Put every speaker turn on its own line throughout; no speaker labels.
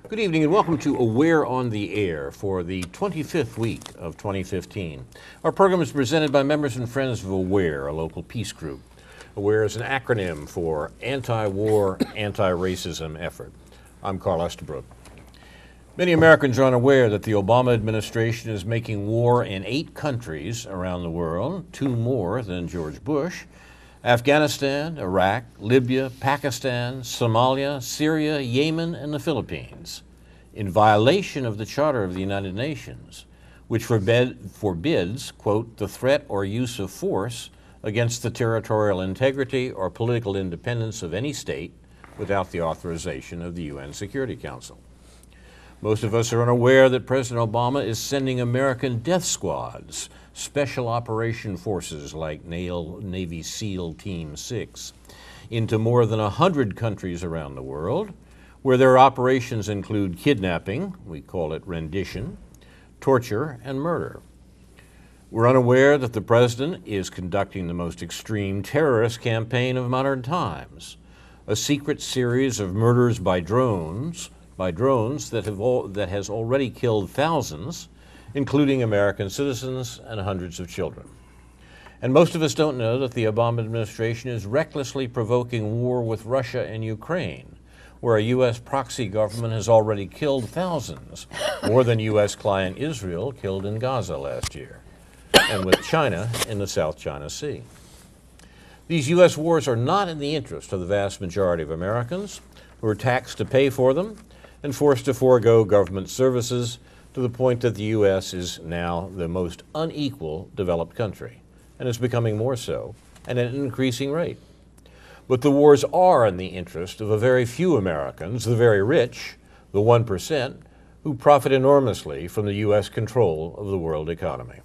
Good evening and welcome to Aware on the Air for the 25th week of 2015. Our program is presented by members and friends of Aware, a local peace group. Aware is an acronym for Anti-War, Anti-Racism Effort. I'm Carl Estabrook. Many Americans are unaware that the Obama administration is making war in 8 countries around the world, 2 more than George Bush: Afghanistan, Iraq, Libya, Pakistan, Somalia, Syria, Yemen, and the Philippines, in violation of the Charter of the United Nations, which forbids, quote, the threat or use of force against the territorial integrity or political independence of any state without the authorization of the UN Security Council. Most of us are unaware that President Obama is sending American death squads, special operation forces like Navy SEAL Team 6, into more than 100 countries around the world, where their operations include kidnapping, we call it rendition, torture, and murder. We're unaware that the president is conducting the most extreme terrorist campaign of modern times, a secret series of murders by drones that has already killed thousands, including American citizens and hundreds of children. And most of us don't know that the Obama administration is recklessly provoking war with Russia and Ukraine, where a U.S. proxy government has already killed thousands, more than U.S. client Israel killed in Gaza last year, and with China in the South China Sea. These U.S. wars are not in the interest of the vast majority of Americans, who are taxed to pay for them and forced to forego government services, to the point that the U.S. is now the most unequal developed country, and is becoming more so, and at an increasing rate. But the wars are in the interest of a very few Americans, the very rich, the 1%, who profit enormously from the U.S. control of the world economy.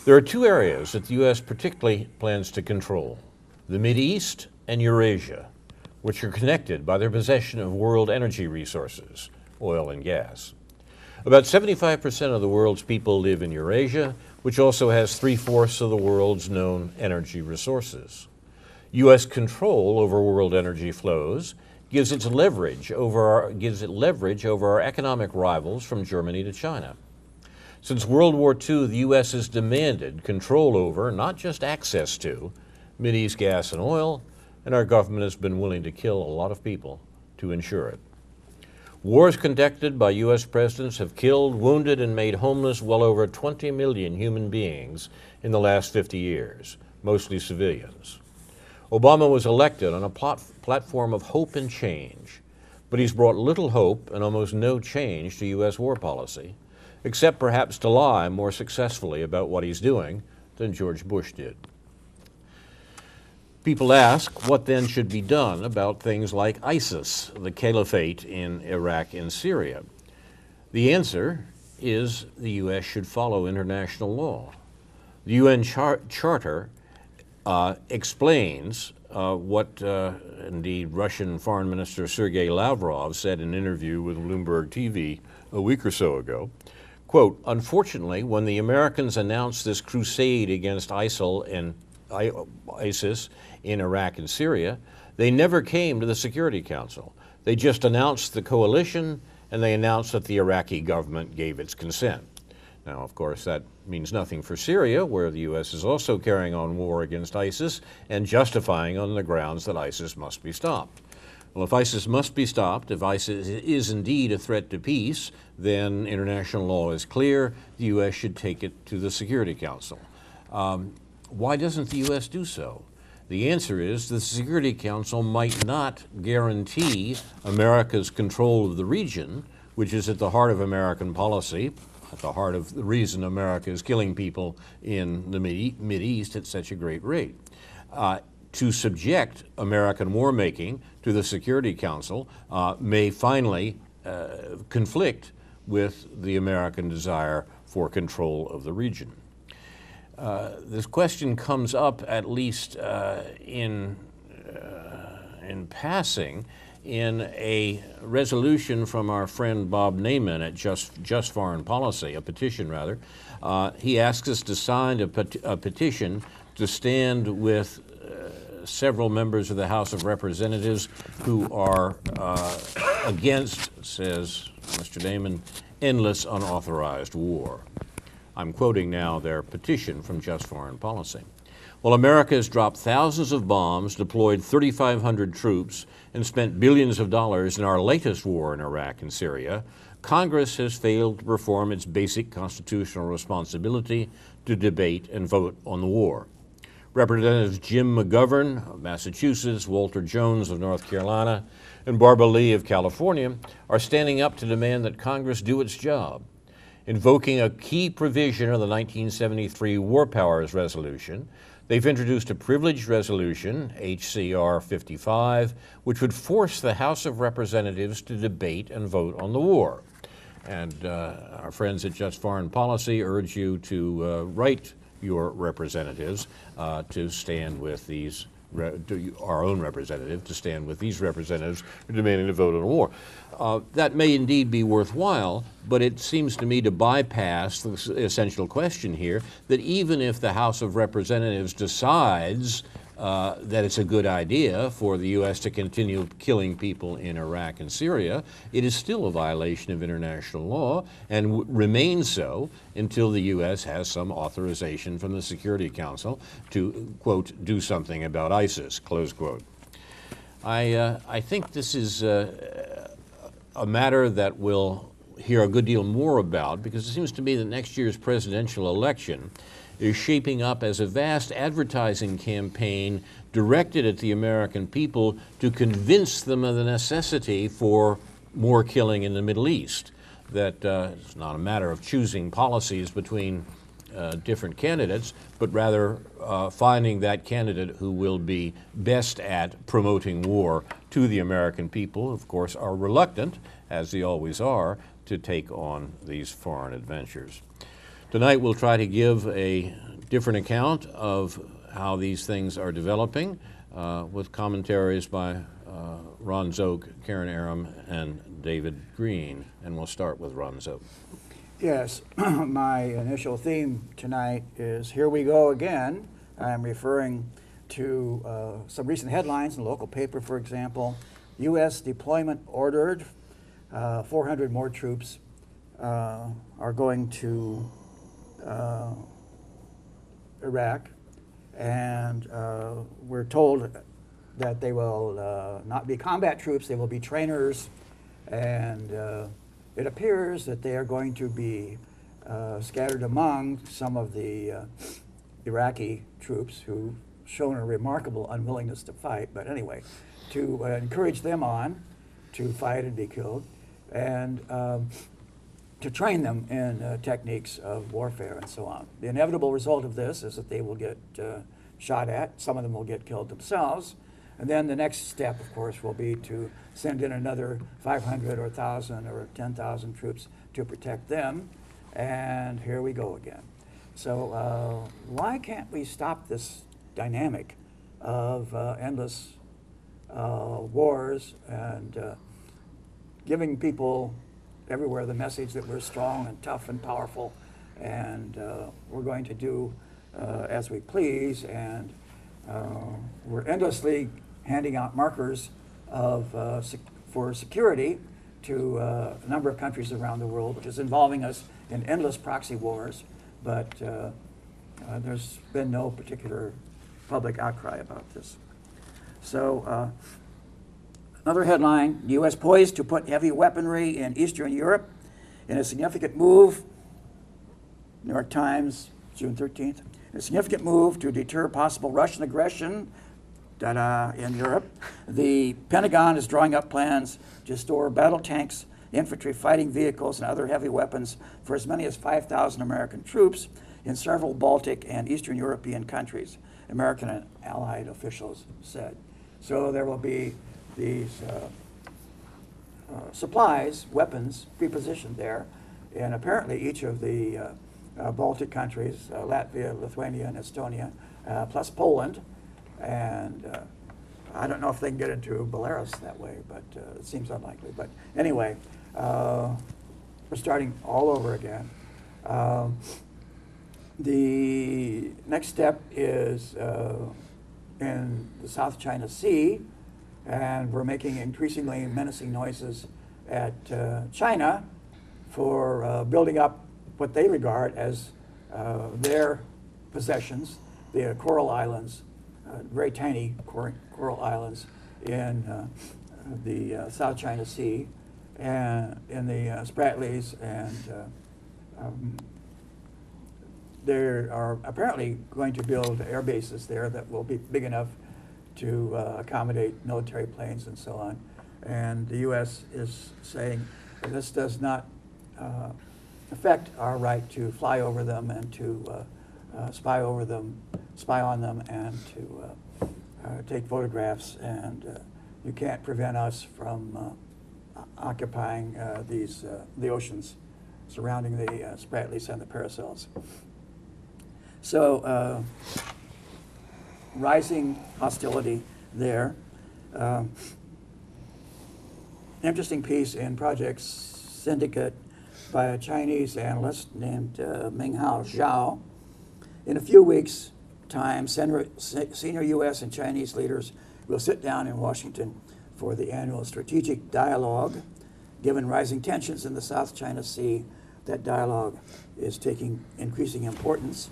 There are 2 areas that the U.S. particularly plans to control: the Mideast and Eurasia, which are connected by their possession of world energy resources, oil and gas. About 75% of the world's people live in Eurasia, which also has 3/4 of the world's known energy resources. U.S. control over world energy flows gives it leverage over our economic rivals from Germany to China. Since World War II, the U.S. has demanded control over, not just access to, Mideast gas and oil, and our government has been willing to kill a lot of people to ensure it. Wars conducted by U.S. presidents have killed, wounded, and made homeless well over 20 million human beings in the last 50 years, mostly civilians. Obama was elected on a platform of hope and change, but he's brought little hope and almost no change to U.S. war policy, except perhaps to lie more successfully about what he's doing than George Bush did. People ask what then should be done about things like ISIS, the caliphate in Iraq and Syria. The answer is the U.S. should follow international law. The UN Charter explains what indeed Russian Foreign Minister Sergei Lavrov said in an interview with Bloomberg TV a week or so ago. Quote, "Unfortunately, when the Americans announced this crusade against ISIL and ISIS in Iraq and Syria, they never came to the Security Council. They just announced the coalition, and they announced that the Iraqi government gave its consent." Now, of course, that means nothing for Syria, where the U.S. is also carrying on war against ISIS and justifying on the grounds that ISIS must be stopped. Well, if ISIS must be stopped, if ISIS is indeed a threat to peace, then international law is clear. The U.S. should take it to the Security Council. Why doesn't the U.S. do so? The answer is the Security Council might not guarantee America's control of the region, which is at the heart of American policy, at the heart of the reason America is killing people in the Mideast at such a great rate. To subject American war-making to the Security Council may finally conflict with the American desire for control of the region. This question comes up, at least in passing, in a resolution from our friend Bob Naiman at Just Foreign Policy, a petition rather. He asks us to sign a petition to stand with several members of the House of Representatives who are against, says Mr. Damon, endless unauthorized war. I'm quoting now their petition from Just Foreign Policy. While America has dropped thousands of bombs, deployed 3,500 troops, and spent billions of dollars in our latest war in Iraq and Syria, Congress has failed to perform its basic constitutional responsibility to debate and vote on the war. Representatives Jim McGovern of Massachusetts, Walter Jones of North Carolina, and Barbara Lee of California are standing up to demand that Congress do its job. Invoking a key provision of the 1973 War Powers Resolution, they've introduced a privileged resolution, H.C.R. 55, which would force the House of Representatives to debate and vote on the war. And our friends at Just Foreign Policy urge you to write your representatives to stand with these, our own representative, to stand with these representatives who are demanding to vote on a war. That may indeed be worthwhile, but it seems to me to bypass the essential question here that even if the House of Representatives decides that it's a good idea for the U.S. to continue killing people in Iraq and Syria, it is still a violation of international law and remains so until the U.S. has some authorization from the Security Council to, quote, do something about ISIS, close quote. I think this is a matter that we'll hear a good deal more about, because it seems to me that next year's presidential election is shaping up as a vast advertising campaign directed at the American people to convince them of the necessity for more killing in the Middle East. That it's not a matter of choosing policies between different candidates, but rather finding that candidate who will be best at promoting war to the American people, who of course are reluctant, as they always are, to take on these foreign adventures. Tonight we'll try to give a different account of how these things are developing with commentaries by Ron Zook, Karen Aram, and David Green. And we'll start with Ron Zook.
Yes, my initial theme tonight is Here We Go Again. I'm referring to some recent headlines in the local paper, for example. U.S. deployment ordered, 400 more troops are going to Iraq, and we're told that they will not be combat troops, they will be trainers, and it appears that they are going to be scattered among some of the Iraqi troops who've shown a remarkable unwillingness to fight, but anyway, to encourage them on to fight and be killed, and to train them in techniques of warfare and so on. The inevitable result of this is that they will get shot at. Some of them will get killed themselves. And then the next step, of course, will be to send in another 500 or 1,000 or 10,000 troops to protect them. And here we go again. So why can't we stop this dynamic of endless wars and giving people everywhere the message that we're strong and tough and powerful, and we're going to do as we please, and we're endlessly handing out markers of for security to a number of countries around the world, which is involving us in endless proxy wars, but there's been no particular public outcry about this. So another headline, the U.S. poised to put heavy weaponry in Eastern Europe in a significant move, New York Times, June 13th, a significant move to deter possible Russian aggression in Europe. The Pentagon is drawing up plans to store battle tanks, infantry fighting vehicles, and other heavy weapons for as many as 5,000 American troops in several Baltic and Eastern European countries, American and Allied officials said. So there will be these supplies, weapons, pre-positioned there, and apparently each of the Baltic countries, Latvia, Lithuania, and Estonia, plus Poland, and I don't know if they can get into Belarus that way, but it seems unlikely. But anyway, we're starting all over again. The next step is in the South China Sea, and were making increasingly menacing noises at China for building up what they regard as their possessions, the coral islands, very tiny coral islands in the South China Sea, and in the Spratlys, and they are apparently going to build air bases there that will be big enough to accommodate military planes and so on. And the U.S. is saying that this does not affect our right to fly over them and to spy on them, and to take photographs, and you can't prevent us from occupying the oceans surrounding the Spratlys and the Paracels. So rising hostility there. Interesting piece in Project Syndicate by a Chinese analyst named Minghao Zhao. In a few weeks' time, senior U.S. and Chinese leaders will sit down in Washington for the annual strategic dialogue. Given rising tensions in the South China Sea, that dialogue is taking increasing importance.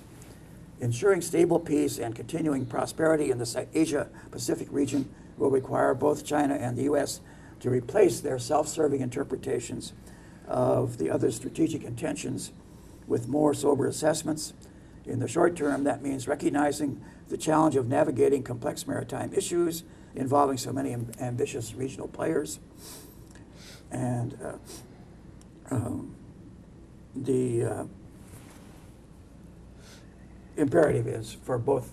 Ensuring stable peace and continuing prosperity in the Asia-Pacific region will require both China and the U.S. to replace their self-serving interpretations of the other strategic intentions with more sober assessments. In the short term, that means recognizing the challenge of navigating complex maritime issues involving so many ambitious regional players. And the imperative is for both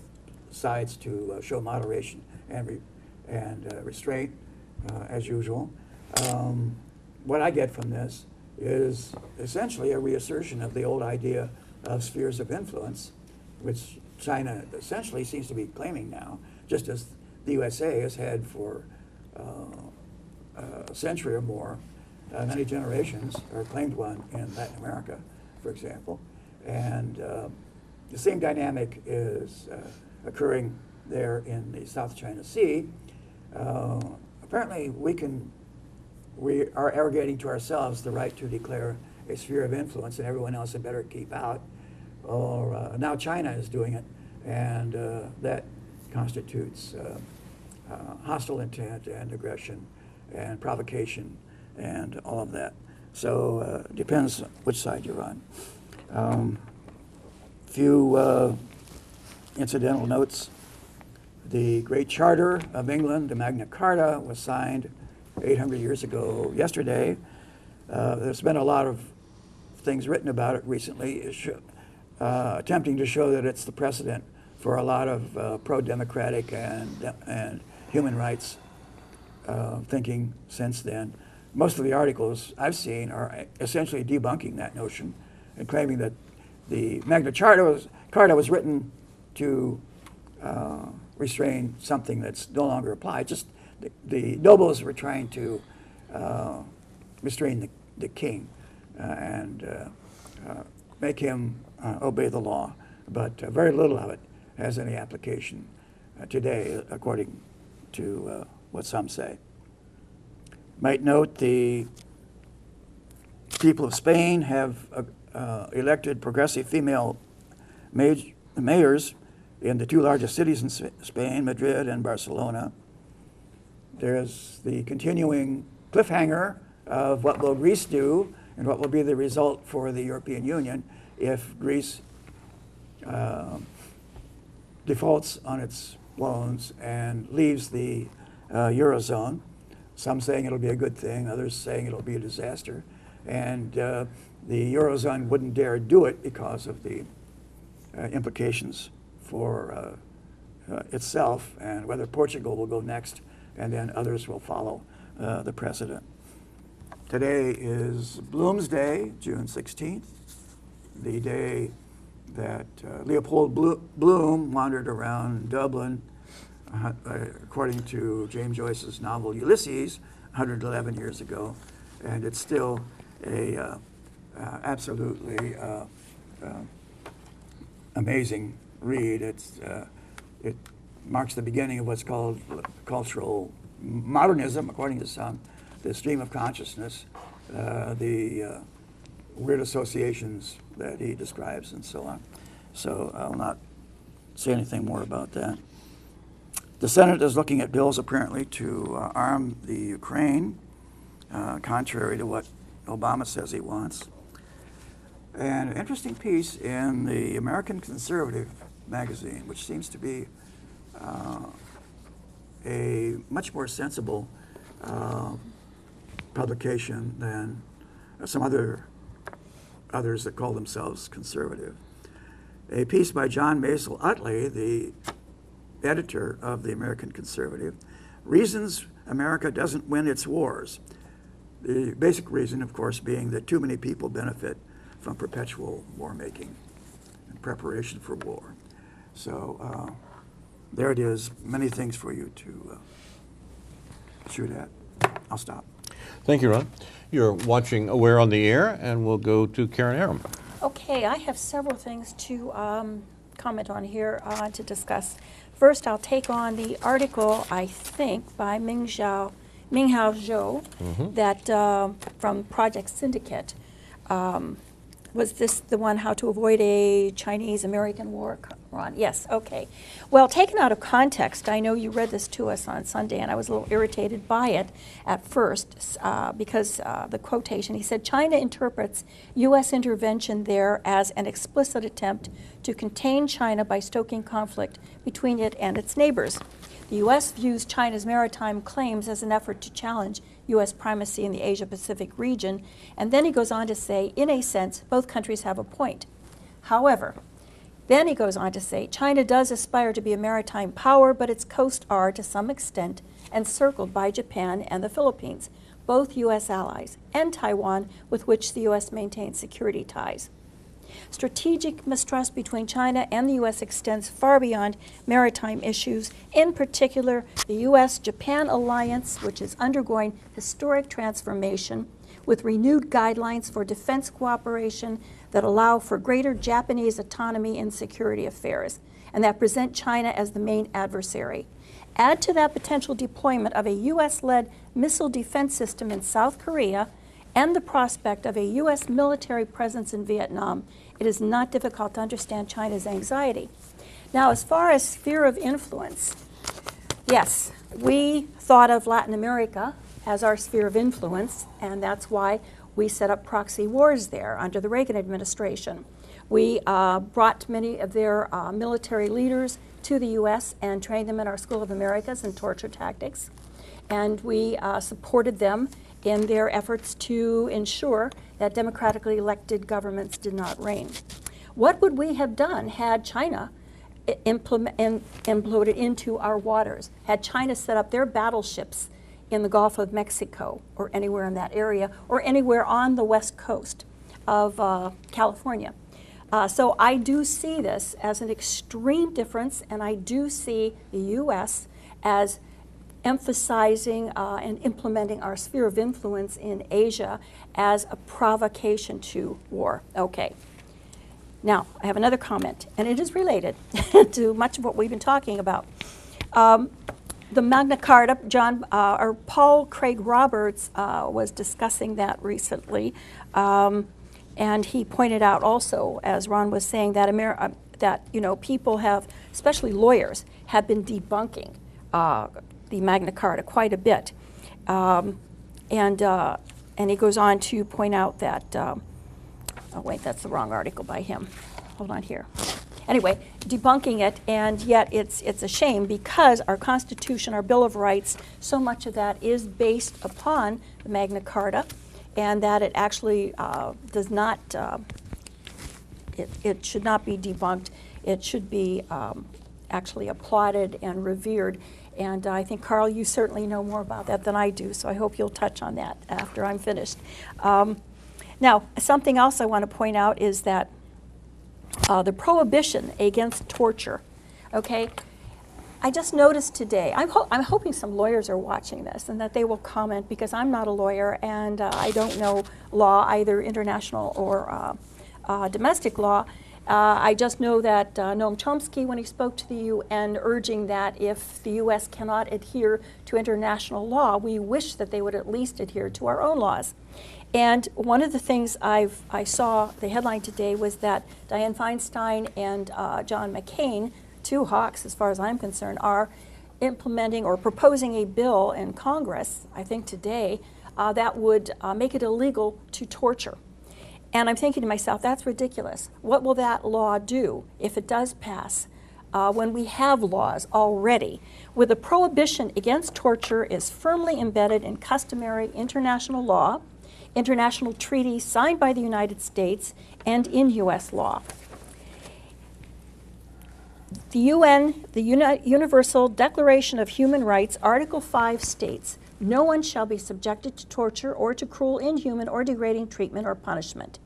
sides to show moderation and restraint, as usual. What I get from this is essentially a reassertion of the old idea of spheres of influence, which China essentially seems to be claiming now, just as the USA has had for a century or more, many generations, or claimed one in Latin America, for example. And the same dynamic is occurring there in the South China Sea. Apparently, we are arrogating to ourselves the right to declare a sphere of influence, and everyone else had better keep out. Or now China is doing it, and that constitutes hostile intent and aggression and provocation and all of that. So it depends which side you're on. Few incidental notes. The Great Charter of England, the Magna Carta, was signed 800 years ago yesterday. There's been a lot of things written about it recently, attempting to show that it's the precedent for a lot of pro-democratic and human rights thinking since then. Most of the articles I've seen are essentially debunking that notion and claiming that the Magna Carta was written to restrain something that's no longer applied. Just the nobles were trying to restrain the king and make him obey the law, but very little of it has any application today, according to what some say. Might note the people of Spain have elected progressive female mayors in the two largest cities in Spain, Madrid and Barcelona. There's the continuing cliffhanger of what will Greece do and what will be the result for the European Union if Greece defaults on its loans and leaves the Eurozone. Some saying it'll be a good thing, others saying it'll be a disaster. And the Eurozone wouldn't dare do it because of the implications for itself and whether Portugal will go next and then others will follow the precedent. Today is Bloomsday, June 16th, the day that Leopold Bloom wandered around Dublin, according to James Joyce's novel Ulysses, 111 years ago, and it's still a absolutely amazing read. It marks the beginning of what's called cultural modernism, according to some, the stream of consciousness, the weird associations that he describes, and so on. So I'll not say anything more about that. The Senate is looking at bills apparently to arm the Ukraine, contrary to what Obama says he wants. And an interesting piece in the American Conservative magazine, which seems to be a much more sensible publication than some others that call themselves conservative. A piece by John Maysel Utley, the editor of the American Conservative, reasons America doesn't win its wars. The basic reason, of course, being that too many people benefit from perpetual war making and preparation for war. So there it is, many things for you to shoot at. I'll stop.
Thank you, Ron. You're watching Aware on the Air, and we'll go to Karen Aram.
Okay, I have several things to comment on here to discuss. First, I'll take on the article, I think, by Minghao Zhou, that from Project Syndicate. Was this the one, How to Avoid a Chinese-American War, Ron? Yes, okay. Well, taken out of context, I know you read this to us on Sunday, and I was a little irritated by it at first because the quotation, he said, China interprets U.S. intervention there as an explicit attempt to contain China by stoking conflict between it and its neighbors. The U.S. views China's maritime claims as an effort to challenge U.S. primacy in the Asia-Pacific region, and then he goes on to say, in a sense, both countries have a point. However, then he goes on to say, China does aspire to be a maritime power, but its coasts are, to some extent, encircled by Japan and the Philippines, both U.S. allies, and Taiwan, with which the U.S. maintains security ties. Strategic mistrust between China and the U.S. extends far beyond maritime issues, in particular the U.S.-Japan alliance, which is undergoing historic transformation with renewed guidelines for defense cooperation that allow for greater Japanese autonomy in security affairs and that present China as the main adversary. Add to that potential deployment of a U.S.-led missile defense system in South Korea and the prospect of a U.S. military presence in Vietnam, it is not difficult to understand China's anxiety. Now, as far as sphere of influence, yes, we thought of Latin America as our sphere of influence, and that's why we set up proxy wars there under the Reagan administration. We brought many of their military leaders to the U.S. and trained them in our School of Americas in torture tactics, and we supported them in their efforts to ensure that democratically elected governments did not reign. What would we have done had China imploded into our waters, had China set up their battleships in the Gulf of Mexico or anywhere in that area or anywhere on the west coast of California? So I do see this as an extreme difference, and I do see the U.S. as emphasizing and implementing our sphere of influence in Asia as a provocation to war. Okay. Now, I have another comment, and it is related to much of what we've been talking about. The Magna Carta, Paul Craig Roberts was discussing that recently, and he pointed out also, as Ron was saying, that people have, especially lawyers, have been debunking the Magna Carta quite a bit, and he goes on to point out that. Oh wait, that's the wrong article by him. Hold on here. Anyway, debunking it, and yet it's a shame because our Constitution, our Bill of Rights, so much of that is based upon the Magna Carta, and that it actually does not. It should not be debunked. It should be actually applauded and revered. And I think, Carl, you certainly know more about that than I do, so I hope you'll touch on that after I'm finished. Now, something else I want to point out is that the prohibition against torture, okay? I just noticed today, I'm hoping some lawyers are watching this and that they will comment, because I'm not a lawyer and I don't know law, either international or domestic law. I just know that Noam Chomsky, when he spoke to the UN, urging that if the U.S. cannot adhere to international law, we wish that they would at least adhere to our own laws. And one of the things I saw, the headline today, was that Dianne Feinstein and John McCain, two hawks as far as I'm concerned, are implementing or proposing a bill in Congress, I think today, that would make it illegal to torture. And I'm thinking to myself, that's ridiculous. What will that law do if it does pass when we have laws already? Where the prohibition against torture is firmly embedded in customary international law, international treaties signed by the United States, and in U.S. law. The UN, the Universal Declaration of Human Rights, Article 5 states, "No one shall be subjected to torture or to cruel, inhuman, or degrading treatment or punishment."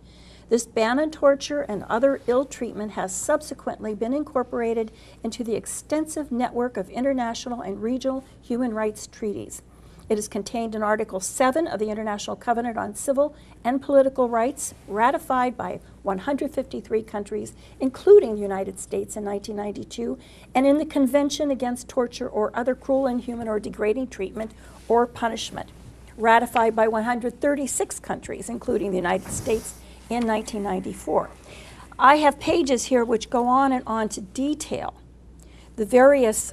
This ban on torture and other ill treatment has subsequently been incorporated into the extensive network of international and regional human rights treaties. It is contained in Article 7 of the International Covenant on Civil and Political Rights, ratified by 153 countries, including the United States in 1992, and in the Convention Against Torture or Other Cruel, Inhuman, or Degrading Treatment or Punishment, ratified by 136 countries, including the United States in 1994. I have pages here which go on and on to detail the various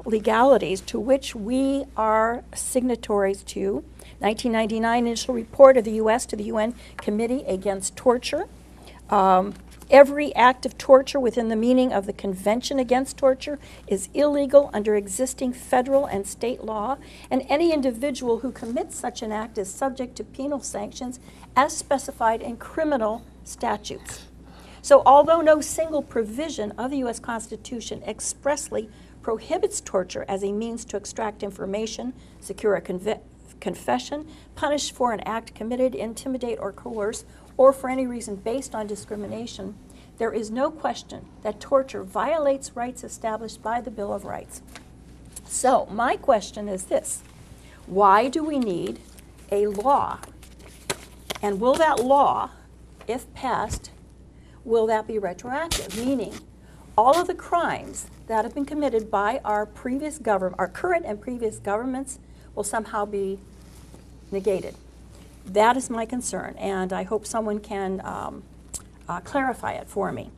legalities to which we are signatories to. 1999 initial report of the U.S. to the UN Committee Against Torture. Every act of torture within the meaning of the Convention Against Torture is illegal under existing federal and state law, and any individual who commits such an act is subject to penal sanctions as specified in criminal statutes. So although no single provision of the U.S. Constitution expressly prohibits torture as a means to extract information, secure a confession, punish for an act committed, intimidate, or coerce, or for any reason based on discrimination, there is no question that torture violates rights established by the Bill of Rights. So my question is this: why do we need a law? And will that law, if passed, will that be retroactive? Meaning, all of the crimes that have been committed by our current and previous governments will somehow be negated. That is my concern, and I hope someone can clarify it for me.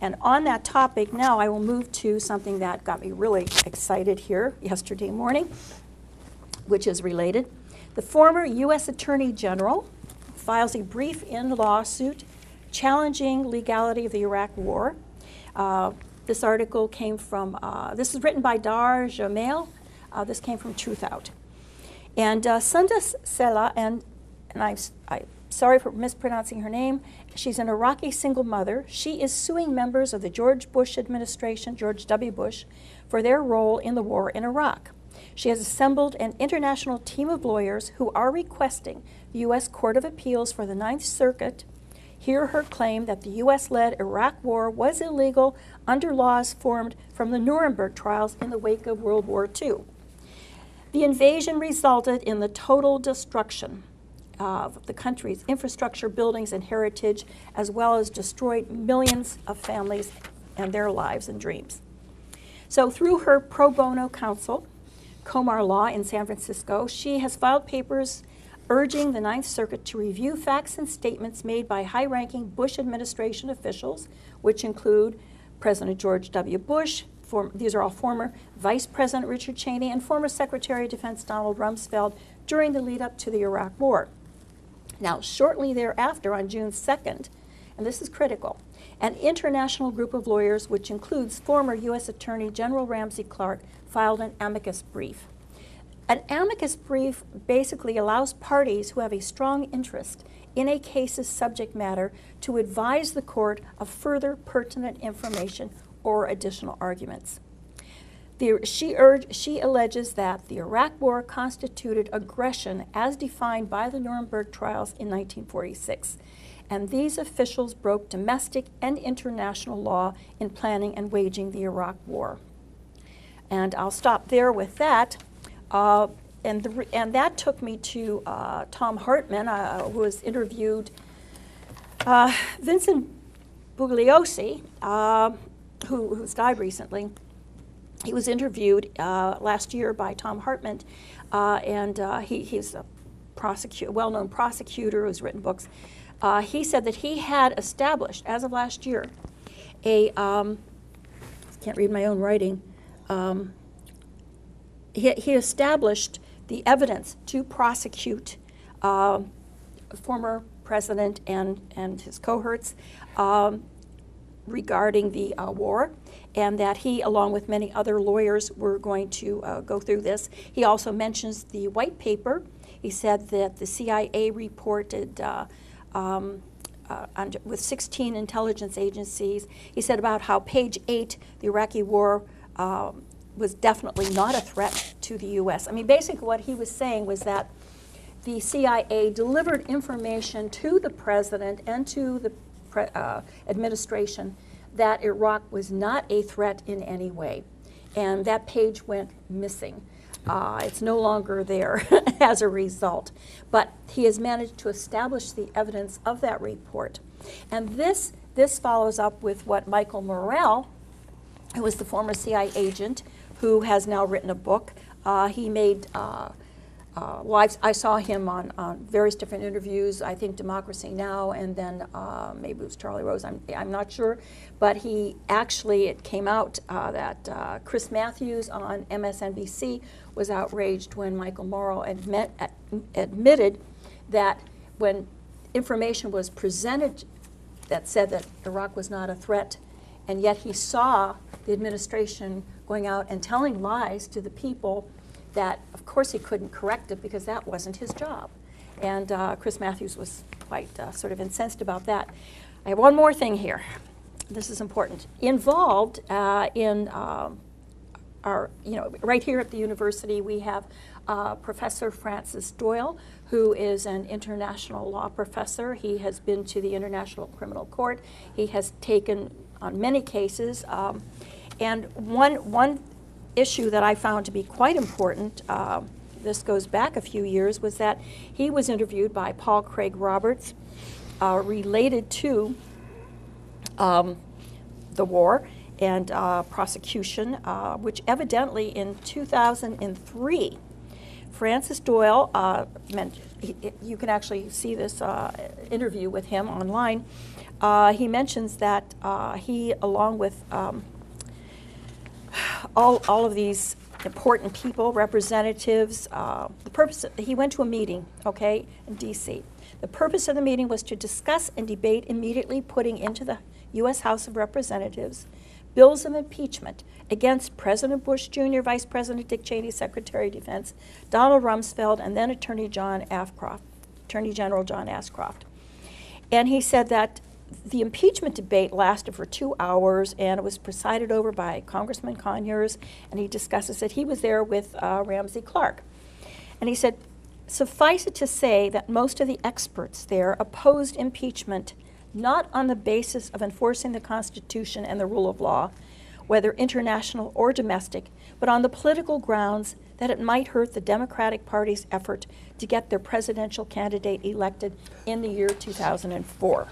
And on that topic, now I will move to something that got me really excited here yesterday morning, which is related. The former U.S. Attorney General files a brief-in lawsuit challenging legality of the Iraq War. This article came from, this is written by Dar Jamail. This came from Truthout. And Sundas Sela, and I'm sorry for mispronouncing her name, she's an Iraqi single mother. She is suing members of the George Bush administration, George W. Bush, for their role in the war in Iraq. She has assembled an international team of lawyers who are requesting the U.S. Court of Appeals for the Ninth Circuit hear her claim that the U.S.-led Iraq war was illegal under laws formed from the Nuremberg trials in the wake of World War II. The invasion resulted in the total destruction of the country's infrastructure, buildings, and heritage, as well as destroyed millions of families and their lives and dreams. So through her pro bono counsel, Comar Law in San Francisco, she has filed papers urging the Ninth Circuit to review facts and statements made by high-ranking Bush administration officials, which include President George W. Bush, these are all former Vice President Richard Cheney, and former Secretary of Defense Donald Rumsfeld during the lead-up to the Iraq War. Now, shortly thereafter, on June 2nd, and this is critical, an international group of lawyers, which includes former U.S. Attorney General Ramsey Clark, filed an amicus brief. An amicus brief basically allows parties who have a strong interest in a case's subject matter to advise the court of further pertinent information or additional arguments. She alleges that the Iraq War constituted aggression as defined by the Nuremberg trials in 1946, and these officials broke domestic and international law in planning and waging the Iraq War. And I'll stop there with that. And that took me to Thom Hartmann, who has interviewed Vincent Bugliosi, who's died recently, he was interviewed last year by Tom Hartman, and he's a well-known prosecutor who's written books. He said that he had established, as of last year, can't read my own writing, he established the evidence to prosecute former president and his cohorts regarding the war, and that he, along with many other lawyers, were going to go through this. He also mentions the white paper. He said that the CIA reported with 16 intelligence agencies. He said about how page 8, the Iraqi war, was definitely not a threat to the U.S. I mean, basically what he was saying was that the CIA delivered information to the president and to the administration that Iraq was not a threat in any way. And that page went missing. It's no longer there as a result. But he has managed to establish the evidence of that report. And this follows up with what Michael Morrell, who was the former CIA agent, who has now written a book. He made I saw him on various different interviews, I think Democracy Now! And then maybe it was Charlie Rose, I'm not sure. But it came out that Chris Matthews on MSNBC was outraged when Michael Morrow admitted that when information was presented that said that Iraq was not a threat, and yet he saw the administration going out and telling lies to the people, that of course he couldn't correct it because that wasn't his job. And Chris Matthews was quite sort of incensed about that. I have one more thing here. This is important. Involved in right here at the university, we have Professor Francis Doyle, who is an international law professor. He has been to the International Criminal Court. He has taken on many cases. And one issue that I found to be quite important, this goes back a few years, was that he was interviewed by Paul Craig Roberts related to the war and prosecution, which evidently in 2003, Francis Doyle, you can actually see this interview with him online. He mentions that he, along with all of these important people, representatives, he went to a meeting, okay, in D.C. The purpose of the meeting was to discuss and debate immediately putting into the U.S. House of Representatives bills of impeachment against President Bush Jr., Vice President Dick Cheney, Secretary of Defense, Donald Rumsfeld, and then Attorney General John Ashcroft. And he said that the impeachment debate lasted for 2 hours, and it was presided over by Congressman Conyers, and he discusses it. He was there with Ramsey Clark. And he said, suffice it to say that most of the experts there opposed impeachment not on the basis of enforcing the Constitution and the rule of law, whether international or domestic, but on the political grounds that it might hurt the Democratic Party's effort to get their presidential candidate elected in the year 2004.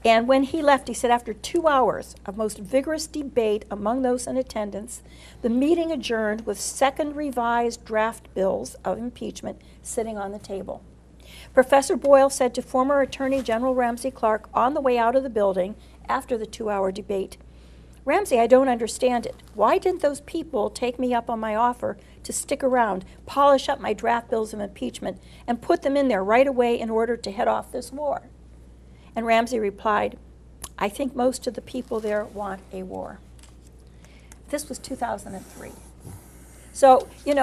And when he left, he said, after 2 hours of most vigorous debate among those in attendance, the meeting adjourned with second revised draft bills of impeachment sitting on the table. Professor Boyle said to former Attorney General Ramsey Clark on the way out of the building after the 2-hour debate, Ramsey, I don't understand it. Why didn't those people take me up on my offer to stick around, polish up my draft bills of impeachment, and put them in there right away in order to head off this war? And Ramsey replied, I think most of the people there want a war. This was 2003. So,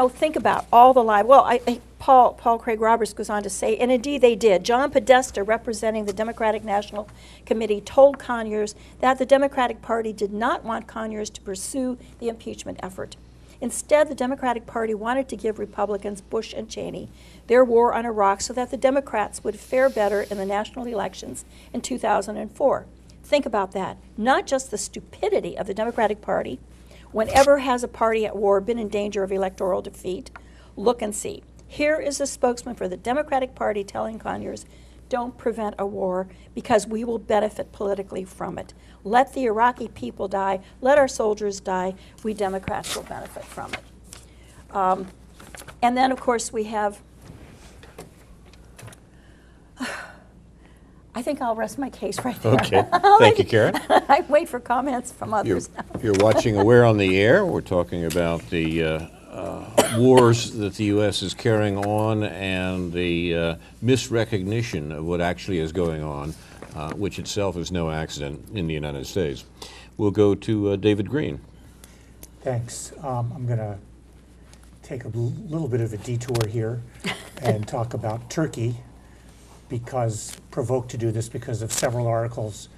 think about all the lies. Well, Paul Craig Roberts goes on to say, and indeed they did. John Podesta, representing the Democratic National Committee, told Conyers that the Democratic Party did not want Conyers to pursue the impeachment effort. Instead, the Democratic Party wanted to give Republicans Bush and Cheney their war on Iraq so that the Democrats would fare better in the national elections in 2004. Think about that. Not just the stupidity of the Democratic Party. Whenever has a party at war been in danger of electoral defeat? Look and see. Here is a spokesman for the Democratic Party telling Conyers, don't prevent a war, because we will benefit politically from it. Let the Iraqi people die. Let our soldiers die. We Democrats will benefit from it. And then, of course, we have, I think I'll rest my case right there.
Okay. Thank you, Karen.
I wait for comments from
You're,
others now.
you're watching Aware on the Air. We're talking about the wars that the U.S. is carrying on and the misrecognition of what actually is going on, which itself is no accident in the United States. We'll go to David Green.
Thanks. I'm going to take a little bit of a detour here and talk about Turkey, because provoked to do this because of several articles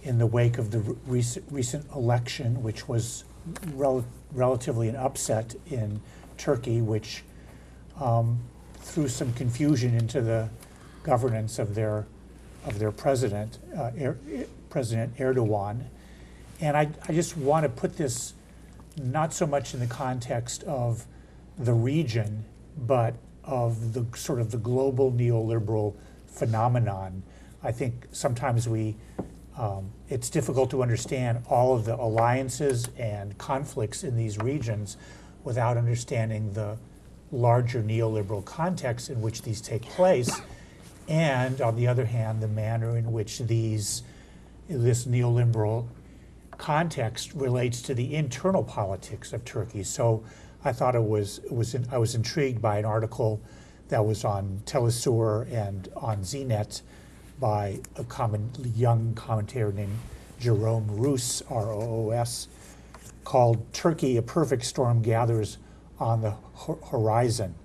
in the wake of the recent election, which was relatively an upset in Turkey, which threw some confusion into the governance of their president, President Erdogan. And I just want to put this not so much in the context of the region, but of the sort of the global neoliberal phenomenon. I think sometimes it's difficult to understand all of the alliances and conflicts in these regions without understanding the larger neoliberal context in which these take place, and on the other hand, the manner in which this neoliberal context relates to the internal politics of Turkey. So I thought I was intrigued by an article that was on Telesur and on ZNet by a young commentator named Jerome Roos, R-O-O-S, called "Turkey, a Perfect Storm Gathers on the Horizon."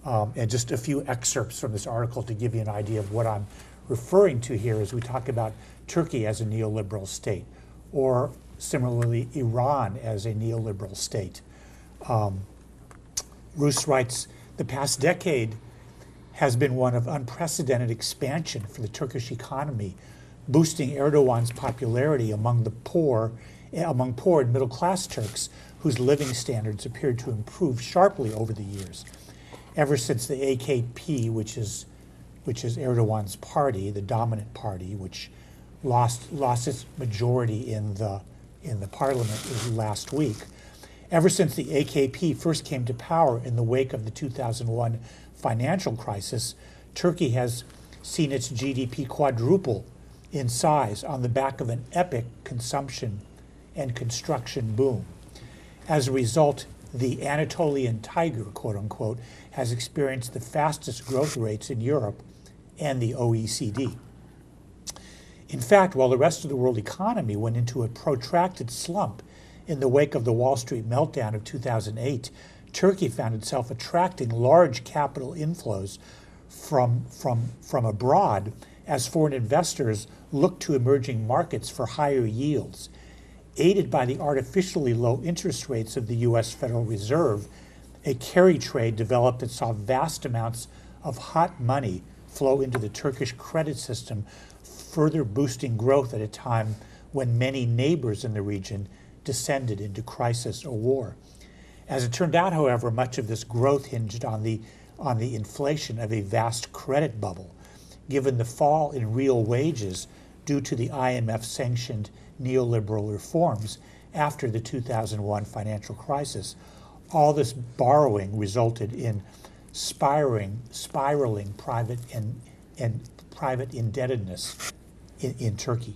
And just a few excerpts from this article to give you an idea of what I'm referring to here as we talk about Turkey as a neoliberal state, or similarly Iran as a neoliberal state. Roos writes, "The past decade has been one of unprecedented expansion for the Turkish economy, boosting Erdogan's popularity among poor and middle-class Turks whose living standards appeared to improve sharply over the years. Ever since the AKP, which is Erdogan's party, the dominant party, which lost its majority in the parliament last week, ever since the AKP first came to power in the wake of the 2001 financial crisis, Turkey has seen its GDP quadruple in size on the back of an epic consumption and construction boom. As a result, the Anatolian tiger, quote unquote, has experienced the fastest growth rates in Europe and the OECD. In fact, while the rest of the world economy went into a protracted slump in the wake of the Wall Street meltdown of 2008, Turkey found itself attracting large capital inflows from abroad as foreign investors looked to emerging markets for higher yields. Aided by the artificially low interest rates of the U.S. Federal Reserve, a carry trade developed that saw vast amounts of hot money flow into the Turkish credit system, further boosting growth at a time when many neighbors in the region descended into crisis or war. As it turned out, however, much of this growth hinged on the inflation of a vast credit bubble, given the fall in real wages due to the IMF-sanctioned neoliberal reforms after the 2001 financial crisis. All this borrowing resulted in spiraling private indebtedness in Turkey.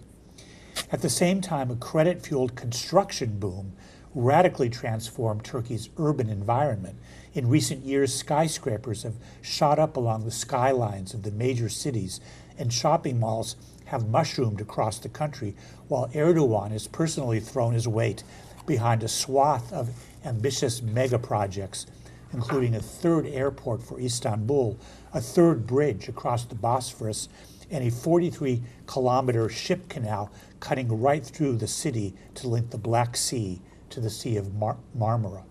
At the same time, a credit-fueled construction boom radically transformed Turkey's urban environment. In recent years, skyscrapers have shot up along the skylines of the major cities, and shopping malls have mushroomed across the country, while Erdogan has personally thrown his weight behind a swath of ambitious mega projects, including a third airport for Istanbul, a third bridge across the Bosphorus, and a 43-kilometer ship canal cutting right through the city to link the Black Sea to the Sea of Marmara.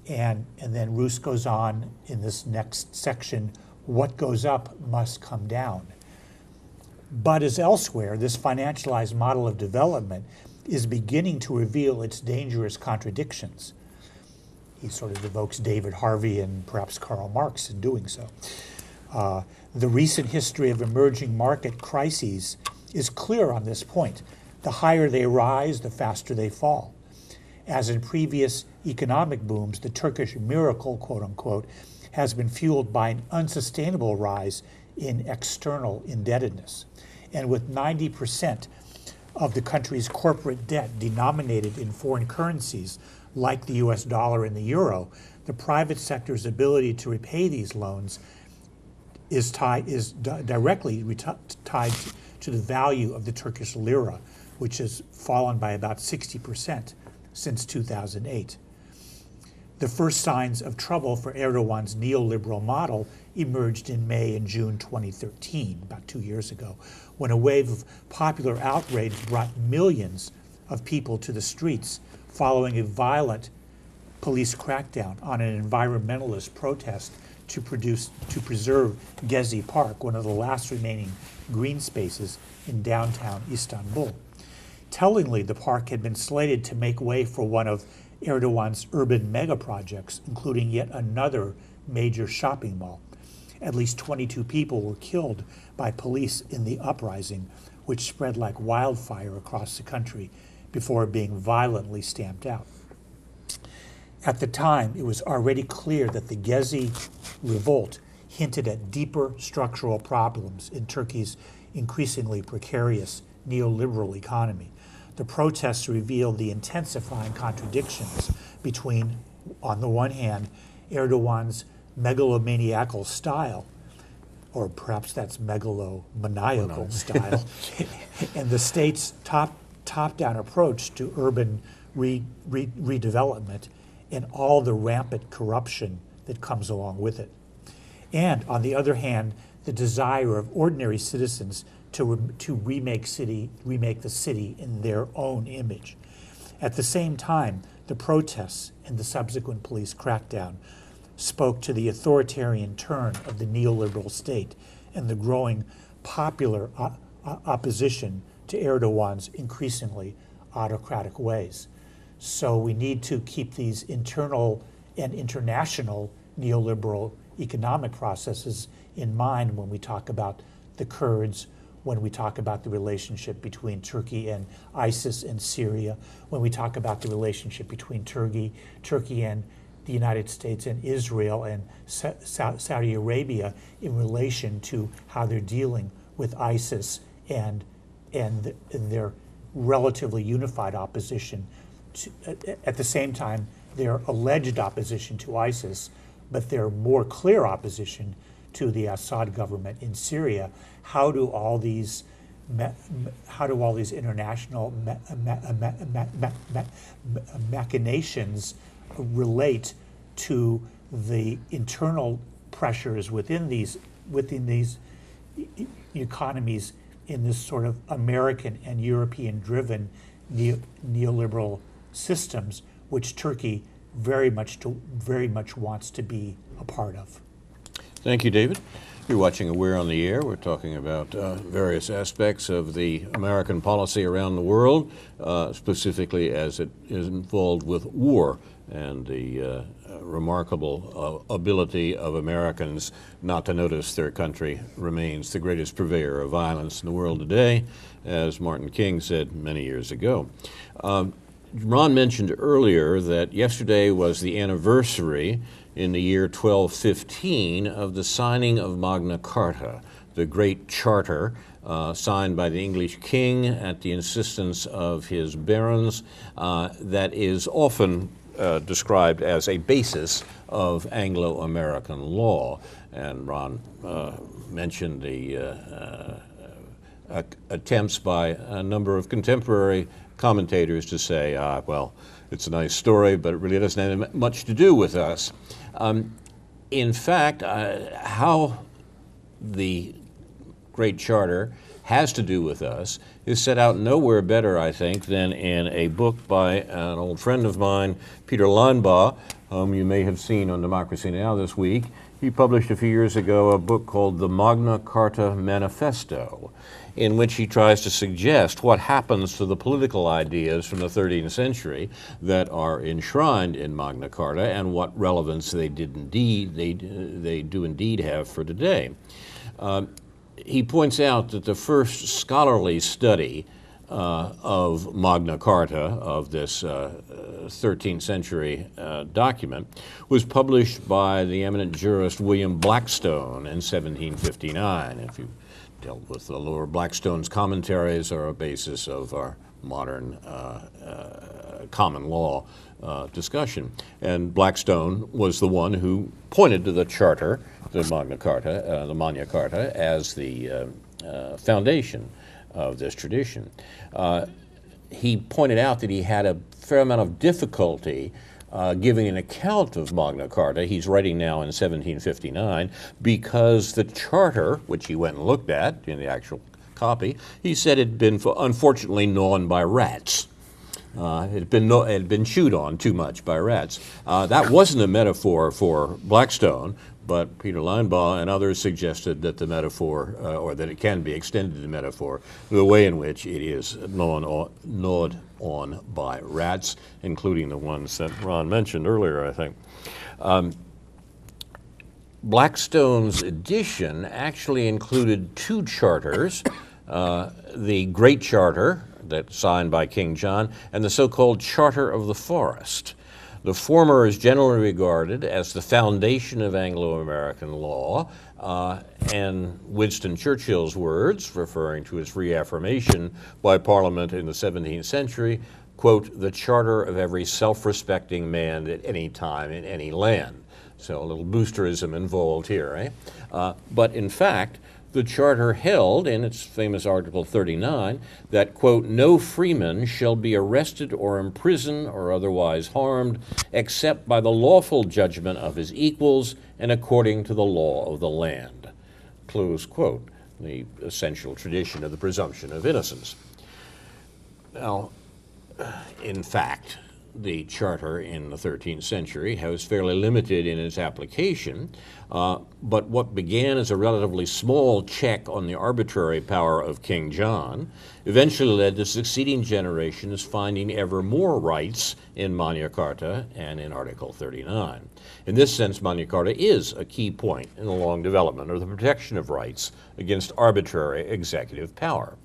And then Roos goes on in this next section, what goes up must come down. But as elsewhere, this financialized model of development is beginning to reveal its dangerous contradictions. He sort of evokes David Harvey and perhaps Karl Marx in doing so. The recent history of emerging market crises is clear on this point. The higher they rise, the faster they fall. As in previous economic booms, the Turkish miracle, quote unquote, has been fueled by an unsustainable rise in external indebtedness. And with 90% of the country's corporate debt denominated in foreign currencies, like the US dollar and the euro, the private sector's ability to repay these loans is directly tied to the value of the Turkish lira, which has fallen by about 60% since 2008. The first signs of trouble for Erdogan's neoliberal model emerged in May and June 2013, about 2 years ago, when a wave of popular outrage brought millions of people to the streets following a violent police crackdown on an environmentalist protest to preserve Gezi Park, one of the last remaining green spaces in downtown Istanbul. Tellingly, the park had been slated to make way for one of Erdogan's urban mega projects, including yet another major shopping mall. At least 22 people were killed by police in the uprising, which spread like wildfire across the country before being violently stamped out. At the time, it was already clear that the Gezi revolt hinted at deeper structural problems in Turkey's increasingly precarious neoliberal economy. The protests revealed the intensifying contradictions between, on the one hand, Erdogan's megalomaniacal style, or perhaps that's megalomaniacal style, and the state's top-down approach to urban redevelopment and all the rampant corruption that comes along with it. And on the other hand, the desire of ordinary citizens to remake the city in their own image. At the same time, the protests and the subsequent police crackdown spoke to the authoritarian turn of the neoliberal state and the growing popular opposition to Erdogan's increasingly autocratic ways. So we need to keep these internal and international neoliberal economic processes in mind when we talk about the Kurds, when we talk about the relationship between Turkey and ISIS and Syria, when we talk about the relationship between Turkey and the United States and Israel and Saudi Arabia in relation to how they're dealing with ISIS and their relatively unified opposition at the same time, their alleged opposition to ISIS, but their more clear opposition to the Assad government in Syria. How do all these international machinations relate to the internal pressures within these economies in this sort of American and European-driven neoliberal systems, which Turkey very much wants to be a part of.
Thank you, David. You're watching Aware on the Air. We're talking about various aspects of the American policy around the world, specifically as it is involved with war and the remarkable ability of Americans not to notice their country remains the greatest purveyor of violence in the world today, as Martin King said many years ago. Ron mentioned earlier that yesterday was the anniversary in the year 1215 of the signing of Magna Carta, the great charter signed by the English king at the insistence of his barons that is often described as a basis of Anglo-American law. And Ron mentioned the attempts by a number of contemporary commentators to say, well, it's a nice story, but it really doesn't have much to do with us. In fact, how the Great Charter has to do with us is set out nowhere better, I think, than in a book by an old friend of mine, Peter Linebaugh, whom you may have seen on Democracy Now! This week. He published a few years ago a book called The Magna Carta Manifesto, in which he tries to suggest what happens to the political ideas from the 13th century that are enshrined in Magna Carta and what relevance they do indeed have for today. He points out that the first scholarly study of Magna Carta, of this 13th century document, was published by the eminent jurist William Blackstone in 1759. If you dealt with the Lord Blackstone's commentaries, are a basis of our modern common law discussion. And Blackstone was the one who pointed to the Charter, the Magna Carta, as the foundation of this tradition. He pointed out that he had a fair amount of difficulty giving an account of Magna Carta. He's writing now in 1759 because the charter, which he went and looked at in the actual copy, he said had been unfortunately gnawed by rats. It had been chewed on too much by rats. That wasn't a metaphor for Blackstone, but Peter Linebaugh and others suggested that the metaphor, or that it can be extended to metaphor, the way in which it is gnawed on by rats, including the ones that Ron mentioned earlier, I think. Blackstone's edition actually included two charters, the Great Charter, that's signed by King John, and the so-called Charter of the Forest. The former is generally regarded as the foundation of Anglo-American law, and Winston Churchill's words, referring to its reaffirmation by Parliament in the 17th century, quote, "the charter of every self-respecting man at any time in any land." So a little boosterism involved here, eh? But in fact, the charter held in its famous Article 39 that, quote, "no freeman shall be arrested or imprisoned or otherwise harmed except by the lawful judgment of his equals and according to the law of the land," close quote, the essential tradition of the presumption of innocence. Now, in fact, the charter in the 13th century was fairly limited in its application, but what began as a relatively small check on the arbitrary power of King John eventually led to succeeding generations finding ever more rights in Magna Carta and in Article 39. In this sense, Magna Carta is a key point in the long development of the protection of rights against arbitrary executive power.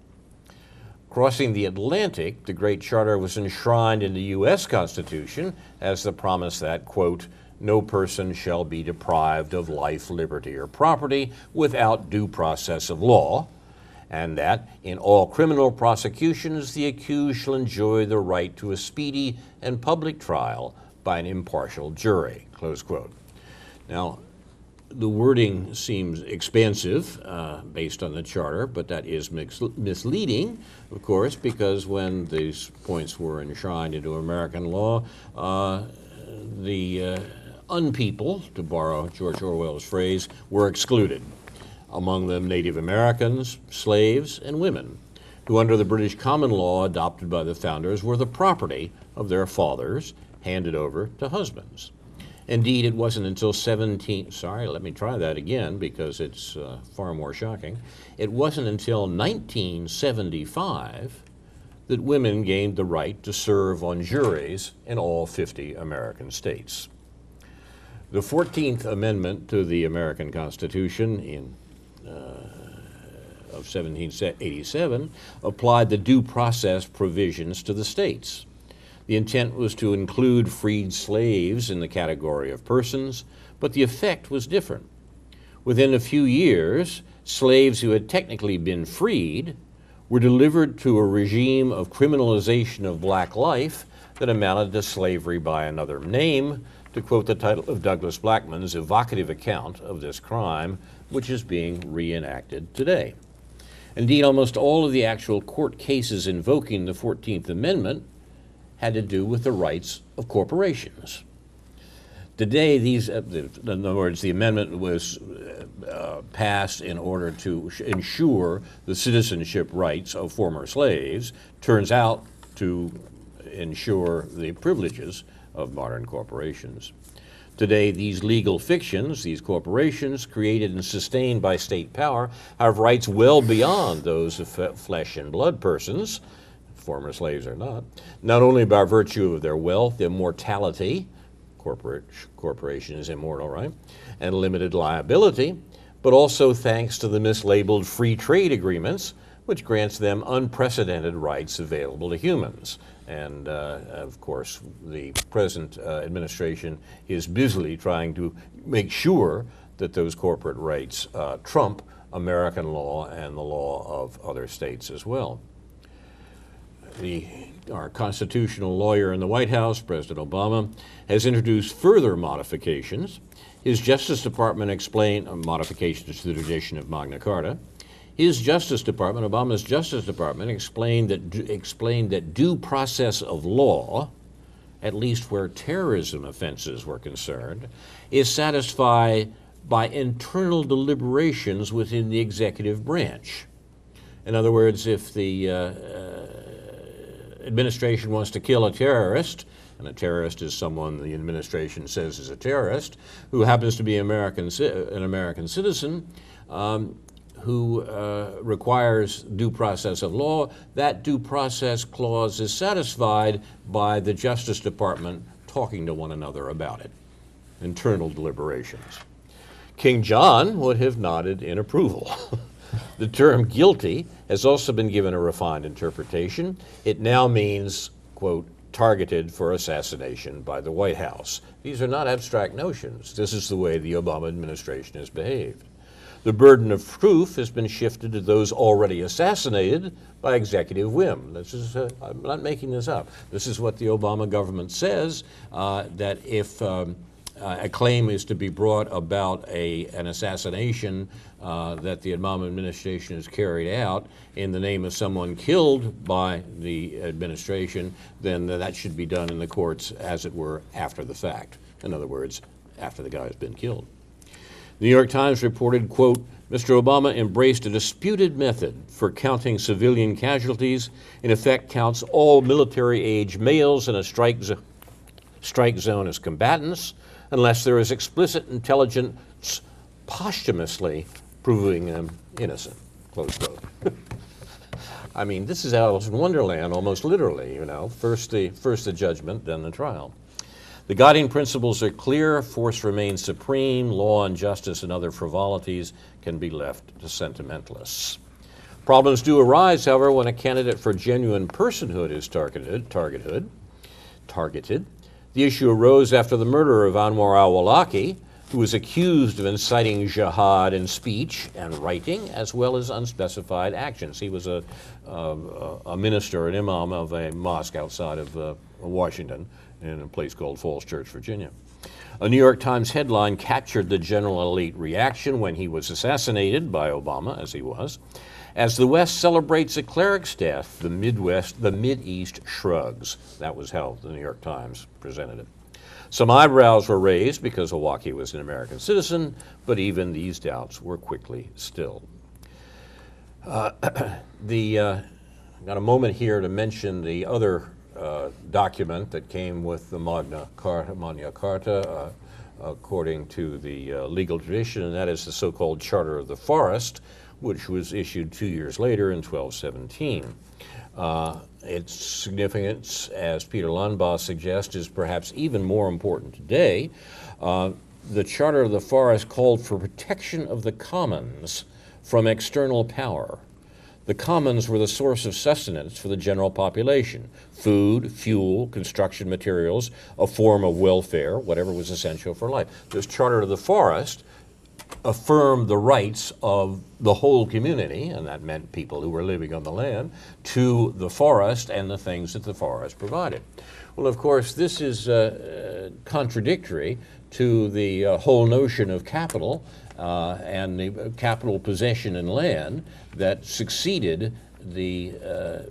Crossing the Atlantic, the Great Charter was enshrined in the U.S. Constitution as the promise that, quote, "no person shall be deprived of life, liberty, or property without due process of law," and that in all criminal prosecutions the accused shall enjoy the right to a speedy and public trial by an impartial jury, close quote. Now, the wording seems expansive based on the charter, but that is misleading, of course, because when these points were enshrined into American law, the unpeople, to borrow George Orwell's phrase, were excluded. Among them Native Americans, slaves, and women, who under the British common law adopted by the founders were the property of their fathers, handed over to husbands. Indeed, it wasn't until let me try that again because it's far more shocking. It wasn't until 1975 that women gained the right to serve on juries in all 50 American states. The 14th Amendment to the American Constitution of 1787 applied the due process provisions to the states. The intent was to include freed slaves in the category of persons, but the effect was different. Within a few years, slaves who had technically been freed were delivered to a regime of criminalization of black life that amounted to slavery by another name, to quote the title of Douglas Blackmon's evocative account of this crime, which is being reenacted today. Indeed, almost all of the actual court cases invoking the 14th Amendment had to do with the rights of corporations. Today, in other words, the amendment was passed in order to ensure the citizenship rights of former slaves, turns out to ensure the privileges of modern corporations. Today, these legal fictions, these corporations, created and sustained by state power, have rights well beyond those of flesh and blood persons, former slaves or not only by virtue of their wealth, immortality, corporation is immortal, right, and limited liability, but also thanks to the mislabeled free trade agreements, which grants them unprecedented rights available to humans. And of course, the present administration is busily trying to make sure that those corporate rights trump American law and the law of other states as well. Our constitutional lawyer in the White House, President Obama, has introduced further modifications. His Justice Department explained modifications to the tradition of Magna Carta. His Justice Department, Obama's Justice Department, explained that due process of law, at least where terrorism offenses were concerned, is satisfied by internal deliberations within the executive branch. In other words, if the administration wants to kill a terrorist, and a terrorist is someone the administration says is a terrorist, who happens to be an American citizen, who requires due process of law, that due process clause is satisfied by the Justice Department talking to one another about it. Internal deliberations. King John would have nodded in approval. The term guilty has also been given a refined interpretation. It now means, quote, targeted for assassination by the White House. These are not abstract notions. This is the way the Obama administration has behaved. The burden of proof has been shifted to those already assassinated by executive whim. This is, I'm not making this up. This is what the Obama government says, that if a claim is to be brought about an assassination that the Obama administration has carried out in the name of someone killed by the administration, then that should be done in the courts, as it were, after the fact. In other words, after the guy has been killed. The New York Times reported, quote, Mr. Obama embraced a disputed method for counting civilian casualties, in effect counts all military-age males in a strike zone as combatants, unless there is explicit intelligence posthumously proving them innocent, close quote. I mean, this is Alice in Wonderland, almost literally, you know. First the judgment, then the trial. The guiding principles are clear, force remains supreme, law and justice and other frivolities can be left to sentimentalists. Problems do arise, however, when a candidate for genuine personhood is targeted. The issue arose after the murder of Anwar al-Awlaki, who was accused of inciting jihad in speech and writing, as well as unspecified actions. He was a minister, an imam of a mosque outside of Washington, in a place called Falls Church, Virginia. A New York Times headline captured the general elite reaction when he was assassinated by Obama, as he was. As the West celebrates a cleric's death, the Mideast shrugs. That was how the New York Times presented it. Some eyebrows were raised because Awlaki was an American citizen, but even these doubts were quickly stilled. Got a moment here to mention the other document that came with the Magna Carta, according to the legal tradition, and that is the so-called Charter of the Forest, which was issued 2 years later in 1217. Its significance, as Peter Lunbaugh suggests, is perhaps even more important today. The Charter of the Forest called for protection of the commons from external power. The commons were the source of sustenance for the general population: food, fuel, construction materials, a form of welfare, whatever was essential for life. This Charter of the Forest affirmed the rights of the whole community, and that meant people who were living on the land, to the forest and the things that the forest provided. Well, of course, this is contradictory to the whole notion of capital and the capital possession in land that succeeded the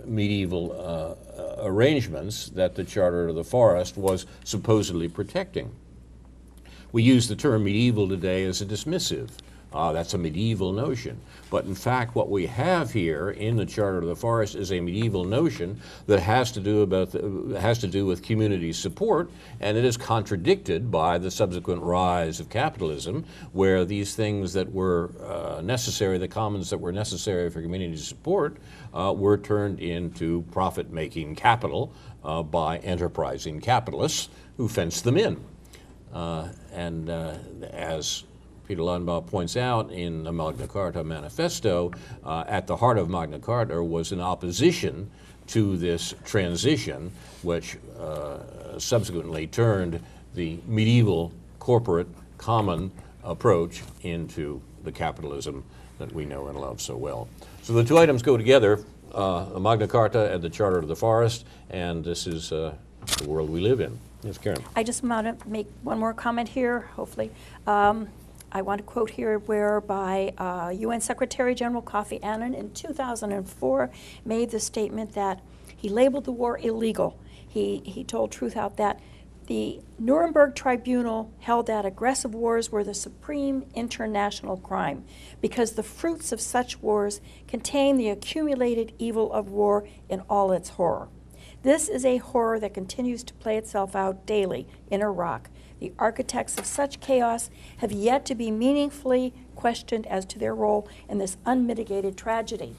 medieval arrangements that the Charter of the Forest was supposedly protecting. We use the term medieval today as a dismissive That's a medieval notion. But in fact, what we have here in the Charter of the Forest is a medieval notion that has to do with community support, and it is contradicted by the subsequent rise of capitalism, where these things that were necessary, the commons that were necessary for community support, were turned into profit-making capital by enterprising capitalists who fenced them in. As Peter Lundbaugh points out in the Magna Carta Manifesto, at the heart of Magna Carta was an opposition to this transition, which subsequently turned the medieval corporate common approach into the capitalism that we know and love so well. So the two items go together, the Magna Carta and the Charter of the Forest, and this is the world we live in. Yes, Karen.
I just want to make one more comment here, hopefully. I want to quote here whereby UN Secretary General Kofi Annan in 2004 made the statement that he labeled the war illegal. He told Truth Out that the Nuremberg Tribunal held that aggressive wars were the supreme international crime because the fruits of such wars contain the accumulated evil of war in all its horror. This is a horror that continues to play itself out daily in Iraq. The architects of such chaos have yet to be meaningfully questioned as to their role in this unmitigated tragedy.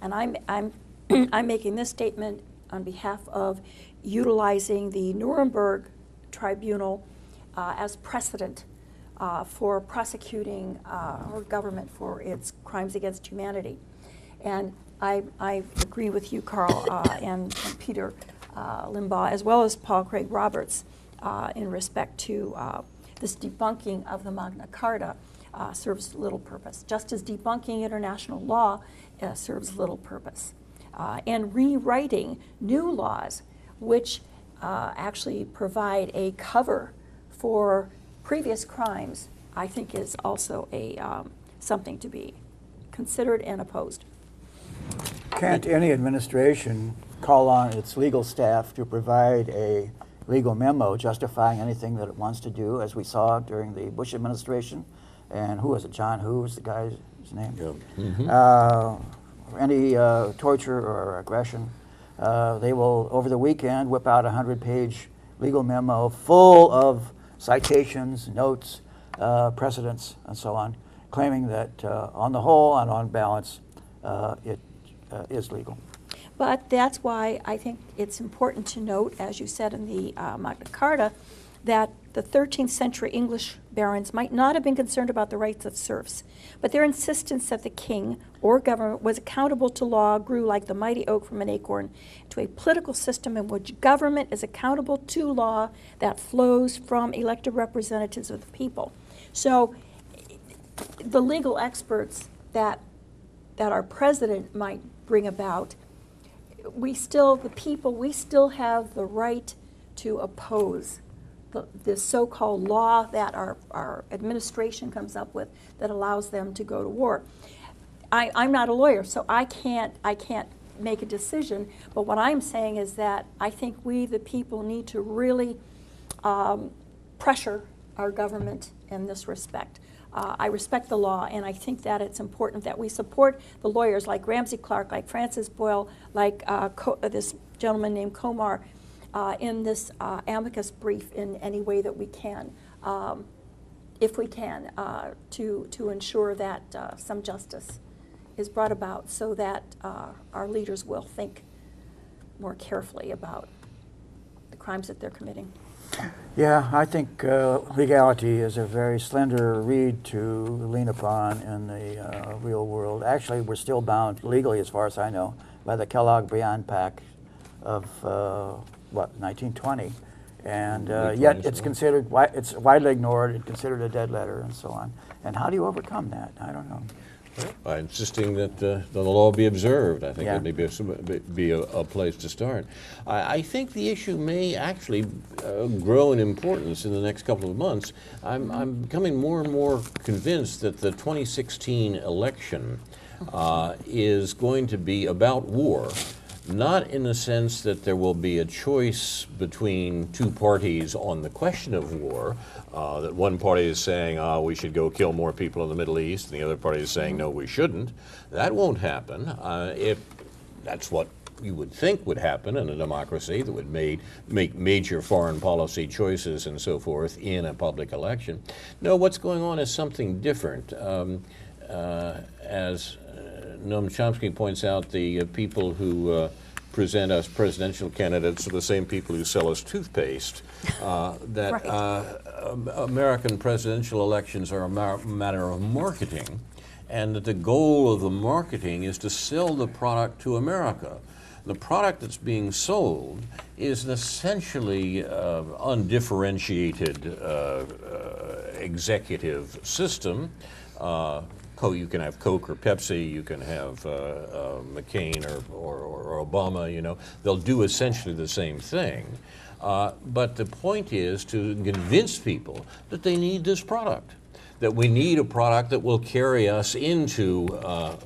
And I'm making this statement on behalf of utilizing the Nuremberg Tribunal as precedent for prosecuting our government for its crimes against humanity. And I agree with you, Carl, and Peter Limbaugh, as well as Paul Craig Roberts, in respect to this debunking of the Magna Carta serves little purpose, just as debunking international law serves little purpose. And rewriting new laws which actually provide a cover for previous crimes, I think is also something to be considered and opposed.
Can't any administration call on its legal staff to provide a legal memo justifying anything that it wants to do, as we saw during the Bush administration? And who was it? John who was the guy's name?
Yeah. Mm-hmm.
Any torture or aggression. They will, over the weekend, whip out a 100-page legal memo full of citations, notes, precedents, and so on, claiming that on the whole and on balance, it is legal.
But that's why I think it's important to note, as you said in the Magna Carta, that the 13th century English barons might not have been concerned about the rights of serfs, but their insistence that the king or government was accountable to law grew like the mighty oak from an acorn to a political system in which government is accountable to law that flows from elected representatives of the people. So the legal experts that our president might bring about, we still have the right to oppose the so-called law that our administration comes up with that allows them to go to war. I'm not a lawyer, so I can't make a decision, but what I'm saying is that I think we, the people, need to really pressure our government in this respect. I respect the law, and I think that it's important that we support the lawyers like Ramsey Clark, like Francis Boyle, like this gentleman named Komar, in this amicus brief in any way that we can, if we can, to ensure that some justice is brought about so that our leaders will think more carefully about the crimes that they're committing.
Yeah, I think legality is a very slender reed to lean upon in the real world. Actually, we're still bound legally, as far as I know, by the Kellogg-Briand Pact of 1920, and yet it's considered, it's widely ignored and considered a dead letter, and so on. And how do you overcome that? I don't know.
By insisting that the law be observed, I think
Yeah.
that may be a place to start. I think the issue may actually grow in importance in the next couple of months. I'm becoming more and more convinced that the 2016 election is going to be about war, not in the sense that there will be a choice between two parties on the question of war, that one party is saying, we should go kill more people in the Middle East, and the other party is saying, no, we shouldn't. That won't happen. If that's what you would think would happen in a democracy that would make major foreign policy choices and so forth in a public election. No, what's going on is something different. As Noam Chomsky points out, the people who present us presidential candidates are the same people who sell us toothpaste. American presidential elections are a matter of marketing, and that the goal of the marketing is to sell the product to America. The product that's being sold is an essentially undifferentiated executive system. You can have Coke or Pepsi, you can have McCain or Obama, you know. They'll do essentially the same thing. But the point is to convince people that they need this product, that we need a product that will carry us into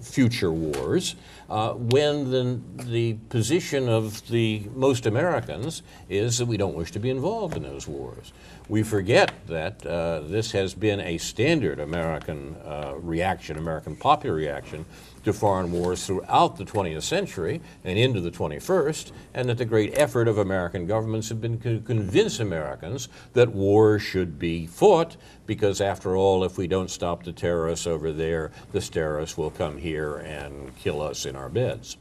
future wars, when the position of the most Americans is that we don't wish to be involved in those wars. We forget that this has been a standard American reaction, American popular reaction to foreign wars throughout the 20th century and into the 21st, and that the great effort of American governments have been to convince Americans that war should be fought, because after all, if we don't stop the terrorists over there, the terrorists will come here and kill us in our beds.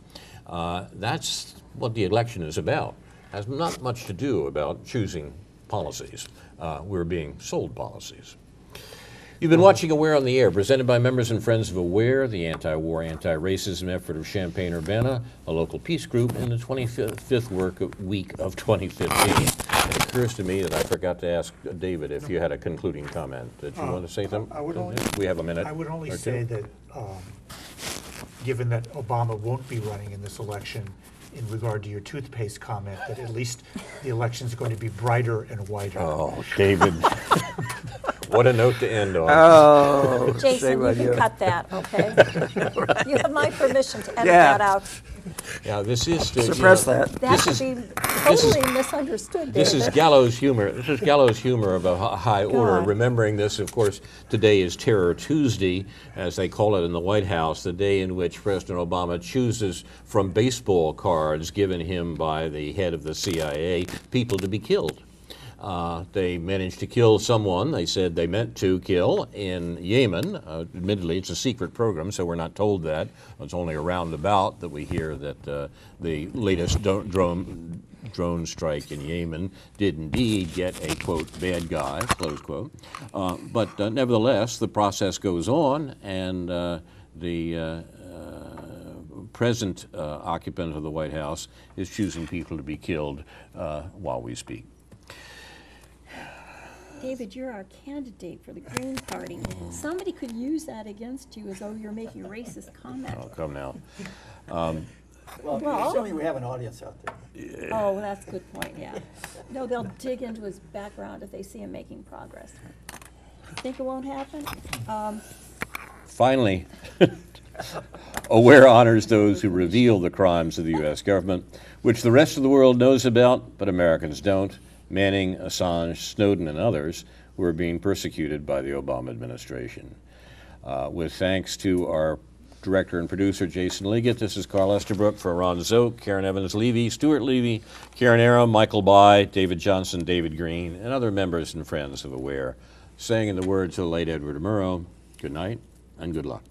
That's what the election is about. It has not much to do about choosing policies. We're being sold policies. You've been watching Aware on the Air, presented by members and friends of Aware, the anti-war, anti-racism effort of Champaign-Urbana, a local peace group, in the 25th week of 2015. It occurs to me that I forgot to ask David if you had a concluding comment. Did you want to say something? We have a minute.
I would only
or two.
say that, given that Obama won't be running in this election, in regard to your toothpaste comment, that at least the election is going to be brighter and whiter.
Oh, David. What a note to end on.
Oh,
Jason, you can cut that, okay? You have my permission to edit that out.
Yeah, this is
suppress that.
That could be totally misunderstood,
This is
David.
gallows humor. This is gallows humor of a high order.
God.
Remembering this, of course, today is Terror Tuesday, as they call it in the White House, the day in which President Obama chooses from baseball cards given him by the head of the CIA people to be killed. They managed to kill someone they said they meant to kill in Yemen. Admittedly, it's a secret program, so we're not told that. It's only a roundabout that we hear that the latest drone strike in Yemen did indeed get a, quote, bad guy, close quote. But nevertheless, the process goes on, and the present occupant of the White House is choosing people to be killed while we speak.
David, you're our candidate for the Green Party. Somebody could use that against you as though you're making a racist comment.
Oh, come now.
Well, assuming we have an audience out there.
Oh, that's a good point, yeah. No, they'll dig into his background if they see him making progress. Think it won't happen?
Finally, Aware honors those who reveal the crimes of the U.S. government, which the rest of the world knows about, but Americans don't. Manning, Assange, Snowden, and others who are being persecuted by the Obama administration. With thanks to our director and producer, Jason Liggett, this is Carl Esterbrook for Ron Zoke, Karen Evans-Levy, Stuart Levy, Karen Aram, Michael Bai, David Johnson, David Green, and other members and friends of Aware, saying in the words of the late Edward Murrow, good night and good luck.